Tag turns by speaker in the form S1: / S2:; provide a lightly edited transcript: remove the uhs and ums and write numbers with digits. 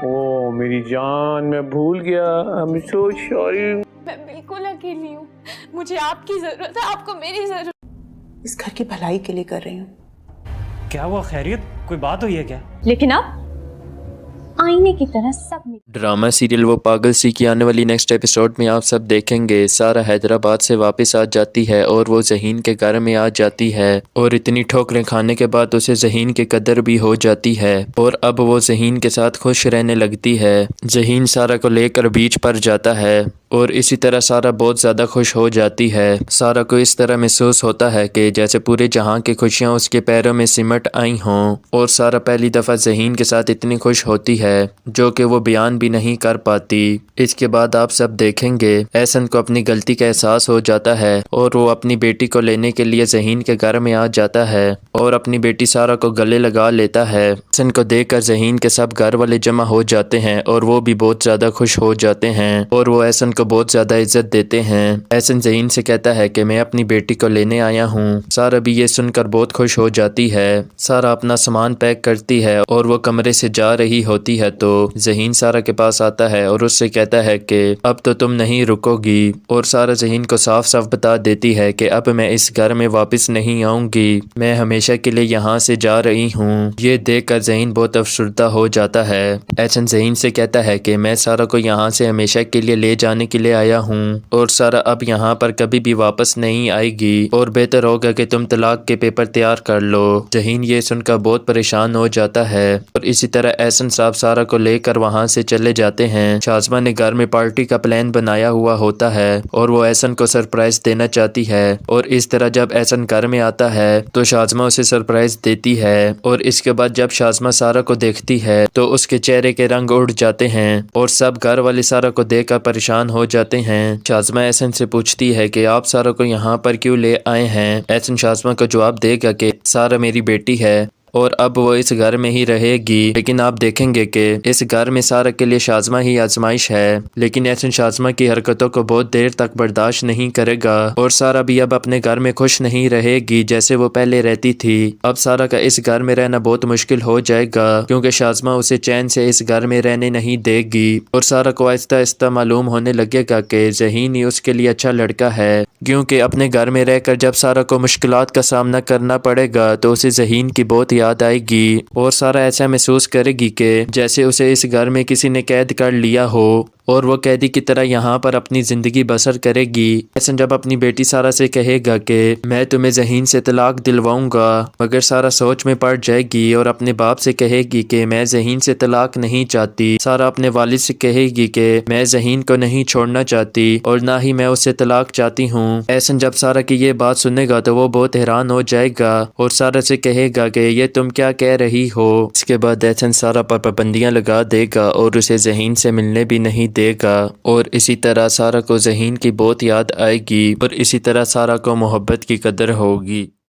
S1: او میری جان، میں بھول گیا. I'm so sorry.
S2: میں بالکل اکیلی ہوں. مجھے آپ کی ضرورت ہے، آپ کو میری ضرورت.
S3: اس گھر کی بھلائی کے لیے کر رہی ہوں.
S4: کیا ہوا؟ خیریت؟ کوئی بات ہوئی ہے کیا؟
S2: لیکن اب آئینے کی طرح سب
S5: ڈرامہ سیریل وہ پاگل سی کی آنے والی نیکسٹ ایپیسوڈ میں آپ سب دیکھیں گے. سارا حیدرآباد سے واپس آ جاتی ہے اور وہ ذہین کے گھر میں آ جاتی ہے اور اتنی ٹھوکریں کھانے کے بعد اسے ذہین کی قدر بھی ہو جاتی ہے اور اب وہ ذہین کے ساتھ خوش رہنے لگتی ہے. ذہین سارا کو لے کر بیچ پر جاتا ہے اور اسی طرح سارا بہت زیادہ خوش ہو جاتی ہے. سارا کو اس طرح محسوس ہوتا ہے کہ جیسے پورے جہاں کی خوشیاں اس کے پیروں میں سمٹ آئی ہوں اور سارا پہلی دفعہ ذہین کے ساتھ اتنی خوش ہوتی ہے جو کہ وہ بیان بھی نہیں کر پاتی. اس کے بعد آپ سب دیکھیں گے احسن کو اپنی غلطی کا احساس ہو جاتا ہے اور وہ اپنی بیٹی کو لینے کے لیے ذہین کے گھر میں آ جاتا ہے اور اپنی بیٹی سارا کو گلے لگا لیتا ہے. احسن کو دیکھ کر ذہین کے سب گھر والے جمع ہو جاتے ہیں اور وہ بھی بہت زیادہ خوش ہو جاتے ہیں اور وہ احسن کو بہت زیادہ عزت دیتے ہیں. احسن ذہین سے کہتا ہے کہ میں اپنی بیٹی کو لینے آیا ہوں. سارا بھی یہ سن کر بہت خوش ہو جاتی ہے. سارا اپنا سامان پیک کرتی ہے اور وہ کمرے سے جا رہی ہوتی ہے تو ذہین سارا کے پاس آتا ہے اور اس سے کہتا ہے کہ اب تو تم نہیں رکو گی اور سارا ذہین کو صاف صاف بتا دیتی ہے کہ اب میں اس گھر میں واپس نہیں آؤں گی، میں ہمیشہ کے لیے یہاں سے جا رہی ہوں. یہ دیکھ کر ذہین بہت افسردہ ہو جاتا ہے. احسن ذہین سے کہتا ہے کہ میں سارا کو یہاں سے ہمیشہ کے لیے لے جانے کے لیے آیا ہوں اور سارا اب یہاں پر کبھی بھی واپس نہیں آئے گی اور بہتر ہوگا کہ تم طلاق کے پیپر تیار کر لو. ذہین یہ سن کر بہت پریشان ہو جاتا ہے اور اسی طرح احسن صاحب سارا کو لے کر وہاں سے چلے جاتے ہیں. شازمہ نے گھر میں پارٹی کا پلان بنایا ہوا ہوتا ہے اور وہ احسن کو سرپرائز دینا چاہتی ہے اور اس طرح جب احسن گھر میں آتا ہے تو شازمہ اسے سرپرائز دیتی ہے اور اس کے بعد جب شازمہ سارا کو دیکھتی ہے تو اس کے چہرے کے رنگ اڑ جاتے ہیں اور سب گھر والے سارا کو دیکھ کر پریشان ہو جاتے ہیں. شازمہ احسن سے پوچھتی ہے کہ آپ سارا کو یہاں پر کیوں لے آئے ہیں؟ احسن شازمہ کو جواب دے گا کہ سارا میری بیٹی ہے اور اب وہ اس گھر میں ہی رہے گی، لیکن آپ دیکھیں گے کہ اس گھر میں سارا کے لیے شازمہ ہی آزمائش ہے. لیکن احسن شازمہ کی حرکتوں کو بہت دیر تک برداشت نہیں کرے گا اور سارا بھی اب اپنے گھر میں خوش نہیں رہے گی جیسے وہ پہلے رہتی تھی. اب سارا کا اس گھر میں رہنا بہت مشکل ہو جائے گا کیونکہ شازمہ اسے چین سے اس گھر میں رہنے نہیں دے گی اور سارا کو آہستہ آہستہ معلوم ہونے لگے گا کہ ذہین ہی اس کے لیے اچھا لڑکا ہے، کیونکہ اپنے گھر میں رہ کر جب سارا کو مشکلات کا سامنا کرنا پڑے گا تو اسے ذہین کی بہت یاد آئے گی اور سارا ایسا محسوس کرے گی کہ جیسے اسے اس گھر میں کسی نے قید کر لیا ہو اور وہ قیدی کی طرح یہاں پر اپنی زندگی بسر کرے گی. احسن جب اپنی بیٹی سارا سے کہے گا کہ میں تمہیں ذہین سے طلاق دلواؤں گا، مگر سارا سوچ میں پڑ جائے گی اور اپنے باپ سے کہے گی کہ میں ذہین سے طلاق نہیں چاہتی. سارا اپنے والد سے کہے گی کہ میں ذہین کو نہیں چھوڑنا چاہتی اور نہ ہی میں اسے طلاق چاہتی ہوں. احسن جب سارا کی یہ بات سنے گا تو وہ بہت حیران ہو جائے گا اور سارا سے کہے گا کہ یہ تم کیا کہہ رہی ہو. اس کے بعد احسن سارا پر پابندیاں لگا دے گا اور اسے ذہین سے ملنے بھی نہیں دے گا اور اسی طرح سارا کو ذہین کی بہت یاد آئے گی اور اسی طرح سارا کو محبت کی قدر ہوگی.